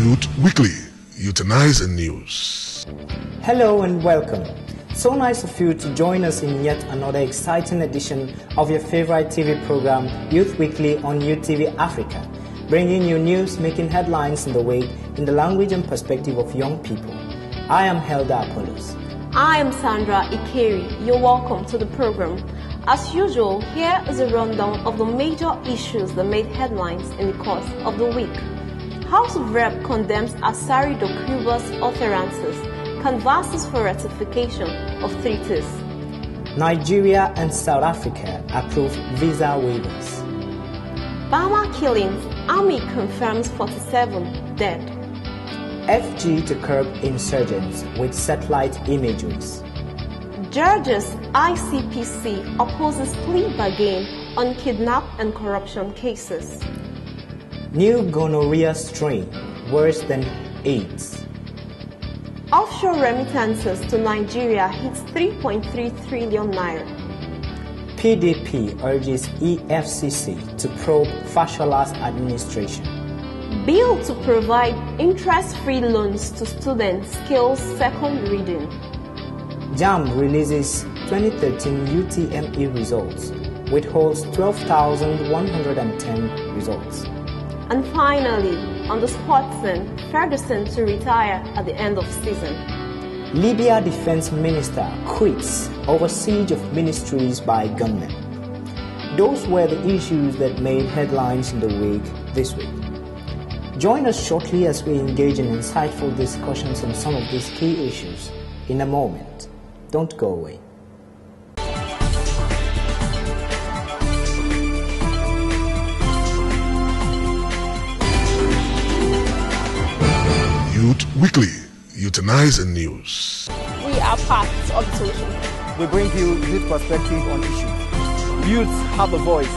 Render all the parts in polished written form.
Youth Weekly Euthanizing News. Hello and welcome. So nice of you to join us in yet another exciting edition of your favorite TV program, Youth Weekly on UTV Africa, bringing you news making headlines in the week in the language and perspective of young people. I am Helda Apollos. I am Sandra Ikeri. You're welcome to the program. As usual, here is a rundown of the major issues that made headlines in the course of the week. House of Rep condemns Asari Dokuba's utterances, canvasses for ratification of treaties. Nigeria and South Africa approve visa waivers. Bama killings, Army confirms 47 dead. FG to curb insurgents with satellite imageries. Georgia's ICPC opposes plea bargain on kidnap and corruption cases. New gonorrhea strain, worse than AIDS. Offshore remittances to Nigeria hits 3.3 trillion naira. PDP urges EFCC to probe Fashola's administration. Bill to provide interest-free loans to students scales second reading. JAMB releases 2013 UTME results, withholds 12,110 results. And finally, on the sports scene, Ferguson to retire at the end of season. Libya defense minister quits over siege of ministries by gunmen. Those were the issues that made headlines in the week this week. Join us shortly as we engage in insightful discussions on some of these key issues in a moment. Don't go away. Youth Weekly Euthanizing News. We are part of the solution. We bring you youth perspective on issues. Youths have a voice.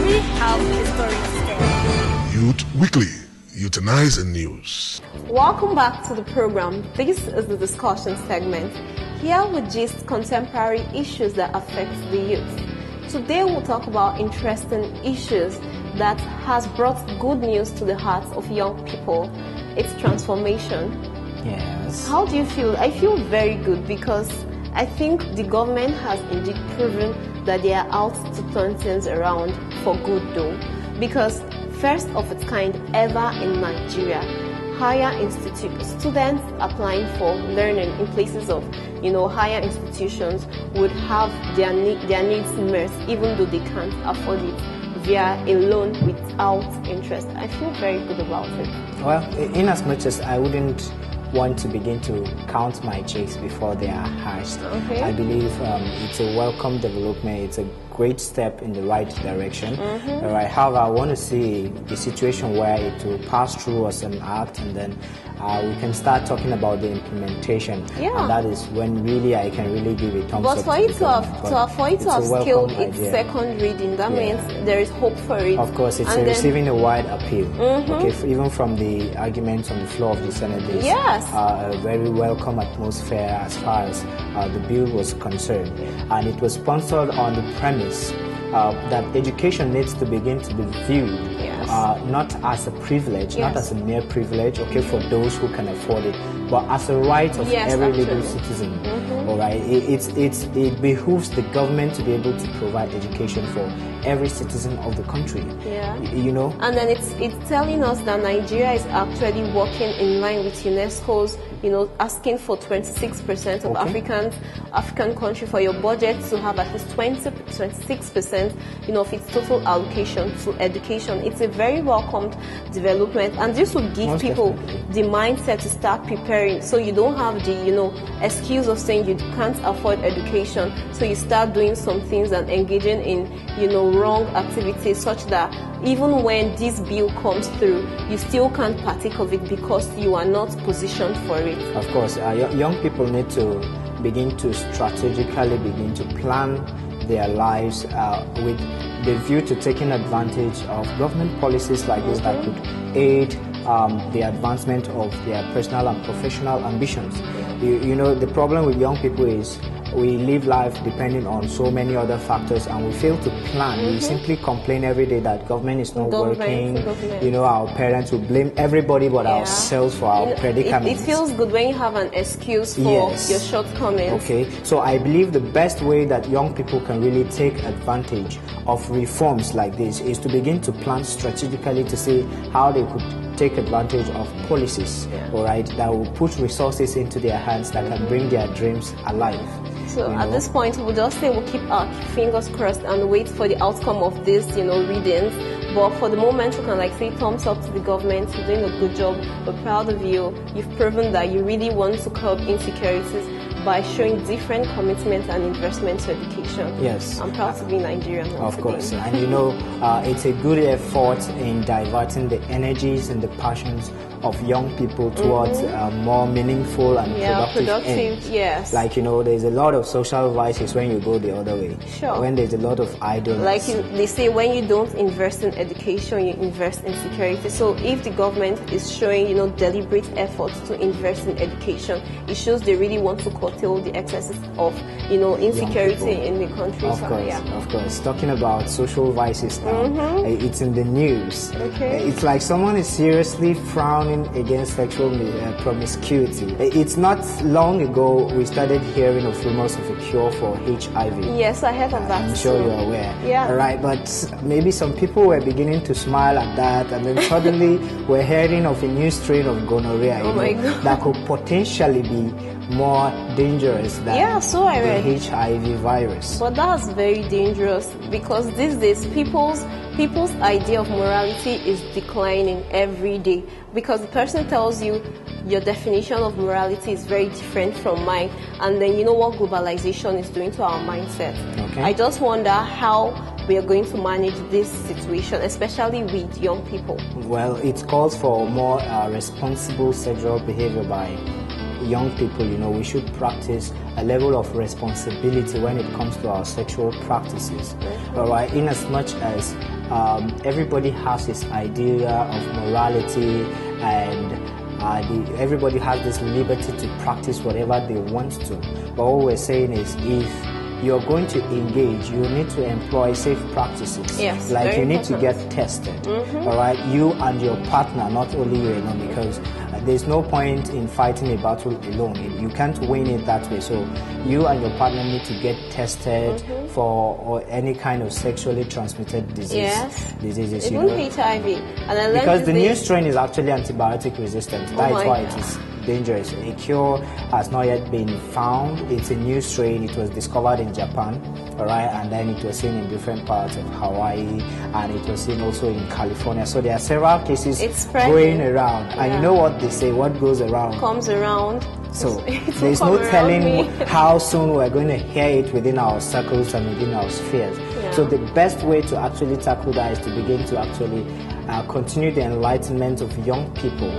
We have a story to tell. Youth Weekly Euthanizing News. Welcome back to the program. This is the discussion segment. Here we gist contemporary issues that affect the youth. Today we'll talk about interesting issues that has brought good news to the hearts of young people. It's transformation. Yes. How do you feel? I feel very good because I think the government has indeed proven that they are out to turn things around for good though. Because first of its kind ever in Nigeria, higher students applying for learning in places of, higher institutions would have their needs met even though they can't afford it via a loan without interest. I feel very good about it. Well, in as much as I wouldn't want to begin to count my chicks before they are hatched, okay. I believe it's a welcome development. It's a great step in the right direction. All right. However, I want to see the situation where it will pass through as an act, and then we can start talking about the implementation. Yeah. And that is when really I can really give a thumbs up. But for it to have scaled its second reading, that means there is hope for it. Of course, it's receiving a wide appeal. Okay, even from the arguments on the floor of the Senate, there's a very welcome atmosphere as far as the bill was concerned, and it was sponsored on the premise that education needs to begin to be viewed not as a privilege, not as a mere privilege, for those who can afford it, but as a right of every legal citizen. All right, it behooves the government to be able to provide education for every citizen of the country. And then it's telling us that Nigeria is actually working in line with UNESCO's, asking for 26% of African country for your budget to have at least 26%, of its total allocation to education. It's a very welcomed development, and this will give people the mindset to start preparing, so you don't have the, excuse of saying you can't afford education, so you start doing some things and engaging in, wrong activities, such that even when this bill comes through, you still can't partake of it because you are not positioned for it. Of course, young people need to begin to strategically begin to plan their lives with the view to taking advantage of government policies like this that could aid the advancement of their personal and professional ambitions. You know, the problem with young people is we live life depending on so many other factors, and we fail to plan. We simply complain every day that government is not working. You know, our parents will blame everybody but ourselves for our predicaments. It feels good when you have an excuse for your shortcomings. Okay, so I believe the best way that young people can really take advantage of reforms like this is to begin to plan strategically to see how they could take advantage of policies, all right, that will put resources into their hands that can bring their dreams alive. So at this point, we'll just say we'll keep our fingers crossed and wait for the outcome of this, readings. But for the moment, we can say thumbs up to the government. You're doing a good job. We're proud of you. You've proven that you really want to curb insecurities by showing different commitment and investment to education. Yes. I'm proud to be Nigerian. Of course. And it's a good effort in diverting the energies and the passions of young people towards more meaningful and productive ends. Yes. There's a lot of social vices when you go the other way. Sure. When there's a lot of idleness. They say, when you don't invest in education, you invest in security. So if the government is showing, deliberate efforts to invest in education, it shows they really want to curtail the excesses of, insecurity in the country. Of course. Talking about social vices now, it's in the news. Okay. It's like someone is seriously frowning against sexual promiscuity. It's not long ago we started hearing of rumors of a cure for HIV. Yes, I heard of that. I'm sure you're aware. Yeah. All right, but maybe some people were beginning to smile at that, and then suddenly we're hearing of a new strain of gonorrhea that could potentially be more dangerous than the HIV virus. But that's very dangerous, because these days people's idea of morality is declining every day, because the person tells you your definition of morality is very different from mine, and then you know what globalization is doing to our mindset. Okay. I just wonder how we are going to manage this situation, especially with young people. Well, it calls for more responsible sexual behavior by young people. We should practice a level of responsibility when it comes to our sexual practices. All right, in as much as everybody has this idea of morality, and everybody has this liberty to practice whatever they want to. But what we're saying is, if you're going to engage, you need to employ safe practices. Yes, you need to get tested. All right, you and your partner, not only you alone, because there's no point in fighting a battle alone. You can't win it that way. So you and your partner need to get tested for any kind of sexually transmitted diseases. Even HIV. And because the new strain is actually antibiotic resistant. That's why it is dangerous. A cure has not yet been found. It's a new strain. It was discovered in Japan, all right, and then it was seen in different parts of Hawaii, and it was seen also in California. So there are several cases going around. And you know what they say, what goes around comes around. So there's no telling how soon we're going to hear it within our circles and within our spheres. So the best way to actually tackle that is to begin to actually continue the enlightenment of young people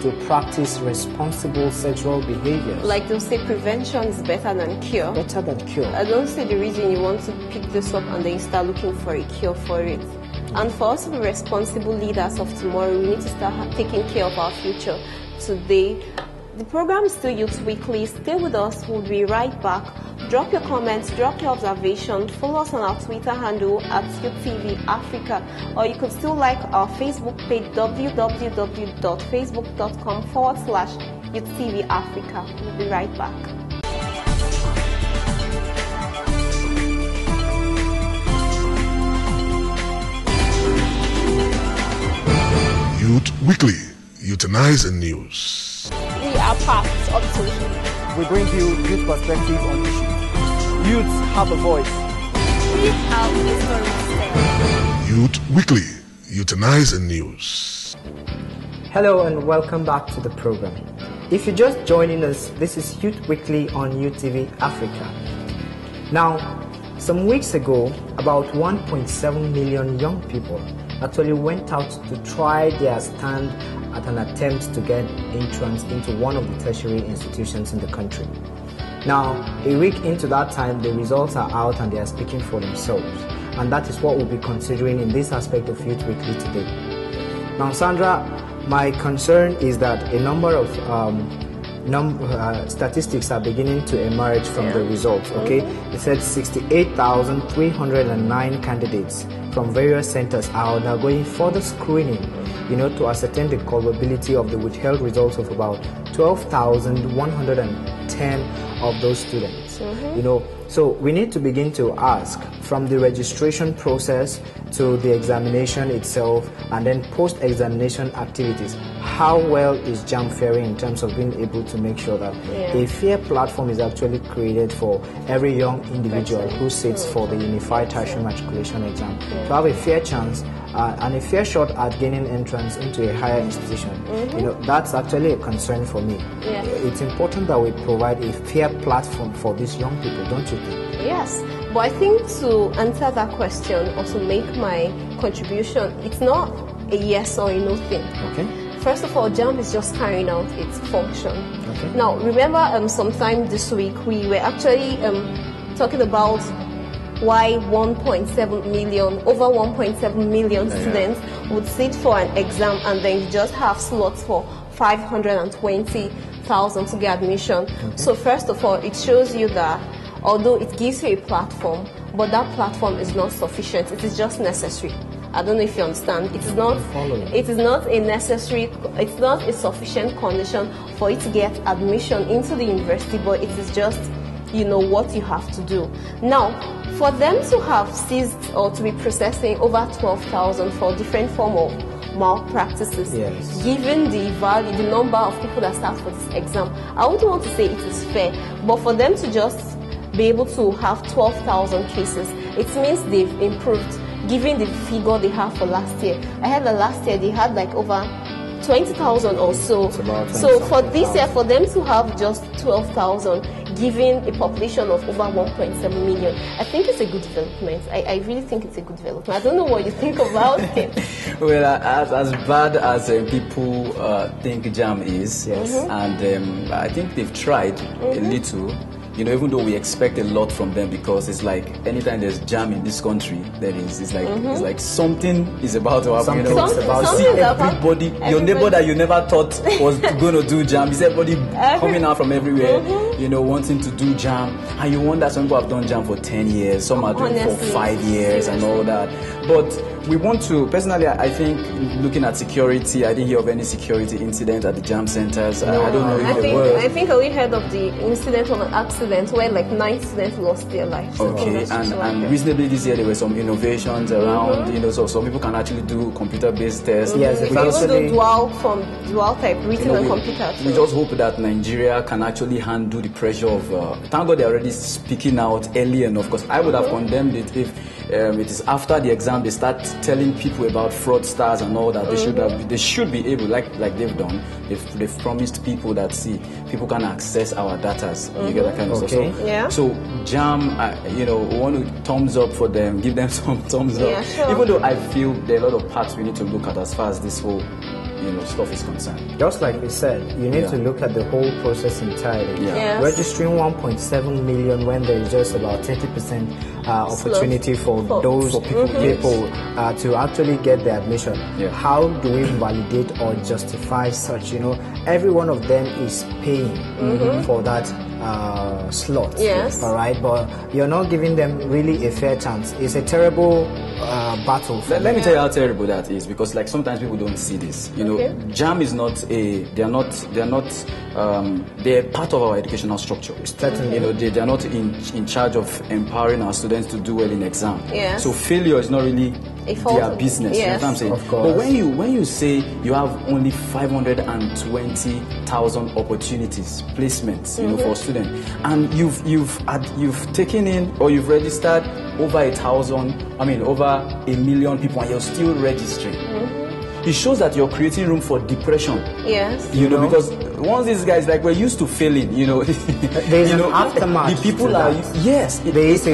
to practice responsible sexual behaviors. Like they'll say, prevention is better than cure. Better than cure. I don't see the reason you want to pick this up and then start looking for a cure for it. And for us to be responsible leaders of tomorrow, we need to start taking care of our future today. The program is still Youth Weekly. Stay with us. We'll be right back. Drop your comments, drop your observations. Follow us on our Twitter handle at YouthTV Africa. Or you could still like our Facebook page, www.facebook.com/YouthTV Africa. We'll be right back. Youth Weekly, Euthanizing News. We are part of the solution. We bring you youth perspective on issues. Youths have a voice. We have the story to tell. Youth Weekly, Euthanizing News. Hello and welcome back to the program. If you're just joining us, this is Youth Weekly on YouthTV Africa. Now, some weeks ago, about 1.7 million young people actually went out to try their stand at an attempt to get entrance into one of the tertiary institutions in the country. Now, a week into that time, the results are out and they are speaking for themselves. And that is what we'll be considering in this aspect of Youth Weekly today. Now, Sandra, my concern is that a number of statistics are beginning to emerge from the results. Okay, it said 68,309 candidates from various centers are undergoing further screening, to ascertain the culpability of the withheld results of about 12,110 of those students. So we need to begin to ask, from the registration process to the examination itself, and then post-examination activities, how well is JAMB faring in terms of being able to make sure that a fair platform is actually created for every young individual who sits for the Unified Tertiary Matriculation Exam to have a fair chance and a fair shot at gaining entrance into a higher institution. That's actually a concern for me. It's important that we provide a fair platform for these young people, don't you think? Yes, but I think to answer that question or to make my contribution, it's not a yes or a no thing. Okay. First of all, JAMB is just carrying out its function. Okay. Now, remember sometime this week we were actually talking about why over 1.7 million students would sit for an exam, and then you just have slots for 520,000 to get admission. So first of all, it shows you that although it gives you a platform, but that platform is not sufficient. It is just necessary. I don't know if you understand. It is not a necessary, it's not a sufficient condition for you to get admission into the university, but it is just, what you have to do. Now, for them to have seized or to be processing over 12,000 for different form of malpractices, given the value, the number of people that start for this exam, I wouldn't want to say it is fair, but for them to just be able to have 12,000 cases, it means they've improved, given the figure they have for last year. I heard that last year they had like over 20,000 or so. So for this year, for them to have just 12,000, given a population of over 1.7 million, I think it's a good development. I really think it's a good development. I don't know what you think about it. Well, as bad as people think JAMB is, and I think they've tried a little. Even though we expect a lot from them, because it's like anytime there's JAMB in this country, it's like something is about to happen. Everybody, your neighbor that you never thought was going to do JAMB, is everybody coming out from everywhere, wanting to do JAMB, and you wonder, some people have done JAMB for 10 years, some are doing for 5 years and all that. But we want to, personally, I think, looking at security, I didn't hear of any security incident at the JAMB centers. I don't know if there were. I think I only heard of the incident of an accident where like 9 students lost their lives. Okay, and reasonably this year there were some innovations around, so some people can actually do computer-based tests. Yes, you can also do dual type, written and computer. We just hope that Nigeria can actually handle the pressure of, thank God they're already speaking out early enough, because I would have condemned it if it is after the exam they start telling people about fraudsters and all that. They should be able, like they've done. They've promised people that people can access our data. You get that kind of stuff. So JAMB, we want to thumbs up for them, give them some thumbs up. Yeah, sure. Even though I feel there are a lot of parts we need to look at as far as this whole stuff is concerned. Just like we said, you need to look at the whole process entirely. Registering 1.7 million when there is just about 30% opportunity for those people to actually get the admission. How do we validate or justify such? Every one of them is paying for that slot. All right, but you're not giving them really a fair chance. It's a terrible battle. Let me tell you how terrible that is, because like sometimes people don't see this. JAMB is not they're part of our educational structure. Certainly. They're not in charge of empowering our students to do well in exam. So failure is not really their business. You know what I'm saying? Of course. But when you say you have only 520,000 opportunities, placements, for students, and you've taken in or you've registered over 1 million people, and you're still registering. It shows that you're creating room for depression. Because once these guys, like, we're used to failing, there's an aftermath. The people are, there is a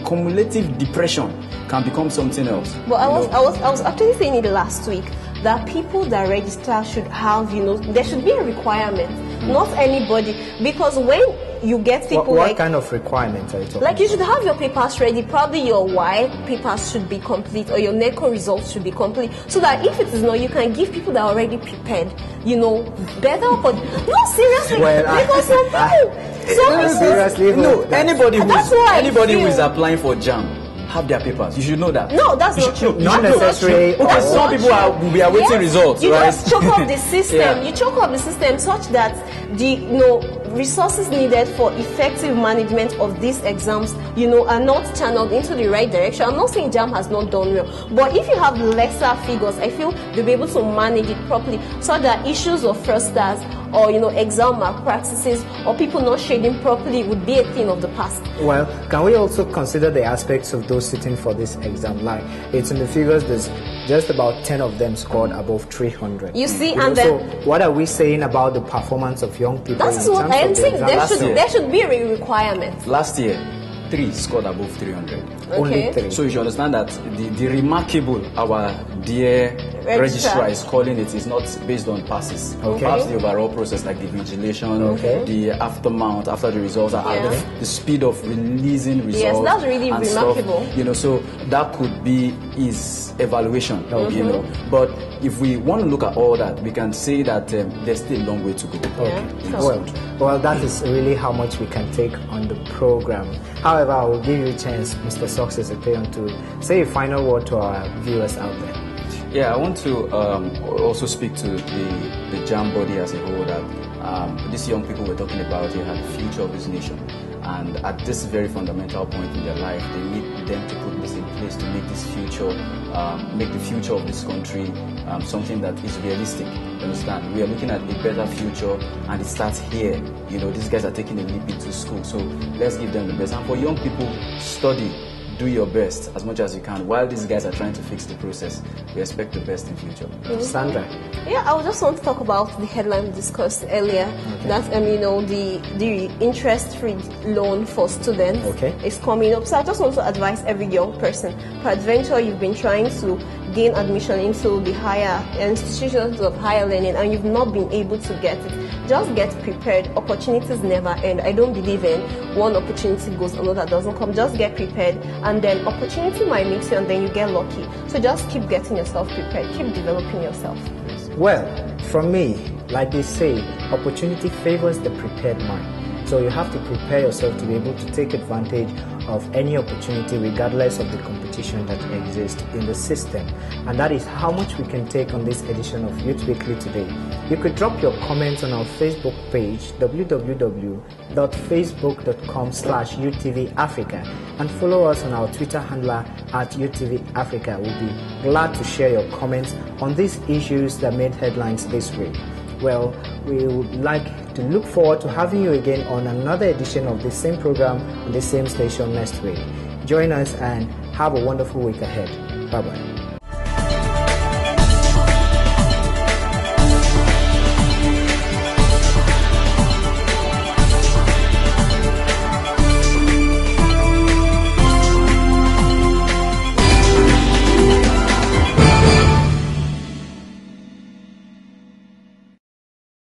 cumulative depression can become something else. But I was actually saying it last week that people that register should have, there should be a requirement, not anybody, because when you get people what kind of requirements are you talking like you should have your papers ready. Probably your Y papers should be complete, or your NECO results should be complete, so that if it is not, you can give people that are already prepared, you know, better. But no, seriously, because some people, seriously, no, anybody who is applying for JAMB have their papers. You should know that. No, that's not true. Not necessary. Okay, some people we are waiting results. You right? just choke up the system. You choke up the system such that the resources needed for effective management of these exams, are not channeled into the right direction. I'm not saying JAMB has not done well, but if you have lesser figures, I feel they'll be able to manage it properly, so that issues of fraudsters or exam malpractices or people not shading properly would be a thing of the past. Well, can we also consider the aspects of those sitting for this exam? Like, it's in the figures, there's just about 10 of them scored above 300. You see, and then what are we saying about the performance of young people? That is what I am saying. There should be a requirement. Last year, 3 scored above 300. Okay. Only 3. So you should understand that the remarkable, our dear registrar is calling it, is not based on passes. Okay. Perhaps the overall process, like the vigilation, the aftermath, after the results, the speed of releasing results. Yes, that's really remarkable. Stuff, so that could be his evaluation. But if we want to look at all that, we can say that there's still a long way to go. Well, that is really how much we can take on the program. However, I will give you a chance, Mr. Success Epeon, to say a final word to our viewers out there. Yeah, I want to also speak to the JAMB body as a whole, that these young people we're talking about here have the future of this nation. And at this very fundamental point in their life, they need them to put this in place to make this future, make the future of this country something that is realistic. You understand? We are looking at a better future, and it starts here. These guys are taking a leap into school, so let's give them the best. And for young people, study. Do your best as much as you can while these guys are trying to fix the process. We expect the best in future. Sandra? Yeah, I would just want to talk about the headline we discussed earlier. That the interest-free loan for students is coming up. So I just want to advise every young person. Peradventure, you've been trying to gain admission into the higher institutions of higher learning and you've not been able to get it. Just get prepared. Opportunities never end. I don't believe in one opportunity goes, another doesn't come. Just get prepared, and then opportunity might meet you, and then you get lucky. So just keep getting yourself prepared. Keep developing yourself. Well, from me, like they say, opportunity favors the prepared mind. So you have to prepare yourself to be able to take advantage of any opportunity regardless of the competition that exists in the system. And that is how much we can take on this edition of Youth Weekly today. You could drop your comments on our Facebook page, www.facebook.com/UTVAfrica, and follow us on our Twitter handler @UTVAfrica. We'll be glad to share your comments on these issues that made headlines this week. Well, we would like to look forward to having you again on another edition of the same program on the same station next week. Join us and have a wonderful week ahead. Bye-bye.